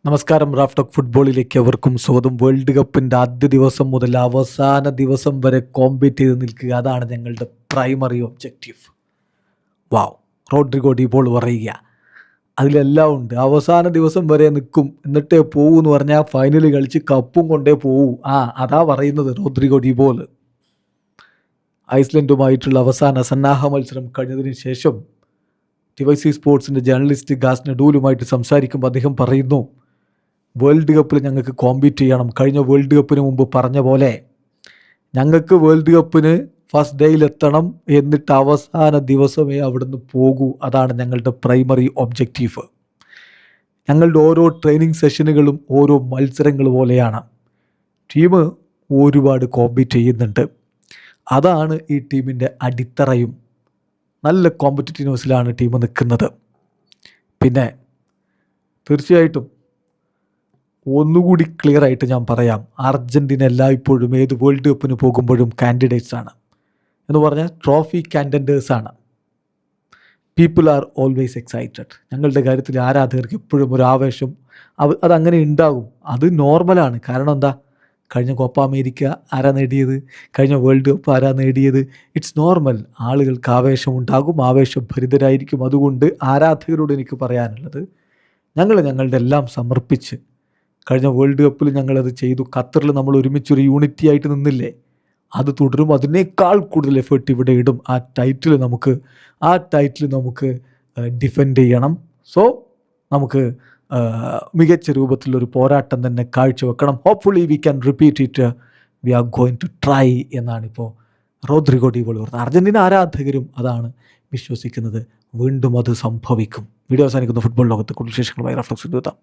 നമസ്കാരം. Raf talk ഫുട്ബോളിലേക്ക് അവർക്കും സ്വാഗതം. വേൾഡ് കപ്പിൻ്റെ ആദ്യ ദിവസം മുതൽ അവസാന ദിവസം വരെ കോമ്പീറ്റ് ചെയ്ത് നിൽക്കുക, അതാണ് ഞങ്ങളുടെ പ്രൈമറി ഒബ്ജക്റ്റീവ്. വാവ്, റോഡ്രിഗോ ഡി പോൾ പറയുക, അതിലെല്ലാം ഉണ്ട്. അവസാന ദിവസം വരെ നിൽക്കും, എന്നിട്ടേ പോകൂ എന്ന് പറഞ്ഞാൽ ഫൈനൽ കളിച്ച് കപ്പും കൊണ്ടേ പോകൂ. അതാ പറയുന്നത് റോഡ്രിഗോ ഡി പോൾ. ഐസ്ലൻഡുമായിട്ടുള്ള അവസാന സന്നാഹ മത്സരം കഴിഞ്ഞതിന് ശേഷം ടിവൈസി സ്പോർട്സിൻ്റെ ജേർണലിസ്റ്റ് ഗാസ് നെഡൂലുമായിട്ട് സംസാരിക്കുമ്പോൾ അദ്ദേഹം പറയുന്നു, വേൾഡ് കപ്പിൽ ഞങ്ങൾക്ക് കോമ്പീറ്റ് ചെയ്യണം. കഴിഞ്ഞ വേൾഡ് കപ്പിന് മുമ്പ് പറഞ്ഞ പോലെ ഞങ്ങൾക്ക് വേൾഡ് കപ്പിന് ഫസ്റ്റ് ഡേയിലെത്തണം, എന്നിട്ട് അവസാന ദിവസമേ അവിടുന്ന് പോകൂ. അതാണ് ഞങ്ങളുടെ പ്രൈമറി ഒബ്ജക്റ്റീവ്. ഞങ്ങളുടെ ഓരോ ട്രെയിനിങ് സെഷനുകളും ഓരോ മത്സരങ്ങൾ പോലെയാണ്. ടീം ഒരുപാട് കോമ്പീറ്റ് ചെയ്യുന്നുണ്ട്. അതാണ് ഈ ടീമിൻ്റെ അടിത്തറയും. നല്ല കോമ്പറ്റീറ്റീവ്നെസ്സിലാണ് ടീം നിൽക്കുന്നത്. പിന്നെ തീർച്ചയായിട്ടും ഒന്നുകൂടി ക്ലിയർ ആയിട്ട് ഞാൻ പറയാം, അർജൻറ്റീന എല്ലായ്പ്പോഴും ഏത് വേൾഡ് കപ്പിന് പോകുമ്പോഴും കാൻഡിഡേറ്റ്സ് ആണ് എന്ന് പറഞ്ഞാൽ ട്രോഫി കാൻഡൻറ്റേഴ്സാണ്. People are always excited. ഞങ്ങളുടെ കാര്യത്തിൽ ആരാധകർക്ക് എപ്പോഴും ഒരു ആവേശം അതങ്ങനെ ഉണ്ടാകും. അത് നോർമലാണ്. കാരണം എന്താ, കഴിഞ്ഞ കോപ്പ അമേരിക്ക ആരാ നേടിയത്, കഴിഞ്ഞ വേൾഡ് കപ്പ് ആരാ നേടിയത്. It's normal. ആളുകൾക്ക് ആവേശമുണ്ടാകും, ആവേശഭരിതരായിരിക്കും. അതുകൊണ്ട് ആരാധകരോട് എനിക്ക് പറയാനുള്ളത്, ഞങ്ങളുടെ എല്ലാം സമർപ്പിച്ച് കഴിഞ്ഞ വേൾഡ് കപ്പിൽ ഞങ്ങളത് ചെയ്തു. ഖത്തറിൽ നമ്മൾ ഒരുമിച്ചൊരു യൂണിറ്റി ആയിട്ട് നിന്നില്ലേ, അത് തുടരും. അതിനേക്കാൾ കൂടുതൽ എഫേർട്ട് ഇവിടെ ഇടും. ആ ടൈറ്റിൽ നമുക്ക് ഡിഫെൻഡ് ചെയ്യണം. സോ നമുക്ക് മികച്ച രൂപത്തിലൊരു പോരാട്ടം തന്നെ കാഴ്ചവെക്കണം. Hopefully we can repeat it. We are going to try എന്നാണിപ്പോൾ റോഡ്രിഗോ ഡി പോൾ പറഞ്ഞത്. അർജൻറ്റീന ആരാധകരും അതാണ് വിശ്വസിക്കുന്നത്. വീണ്ടും അത് സംഭവിക്കും. വീഡിയോ അവസാനിക്കുന്ന ഫുട്ബോൾ ലോകത്തെ കൂടുതൽ വിശേഷങ്ങളുമായി റാഫ് ടോക്സ് എത്താം.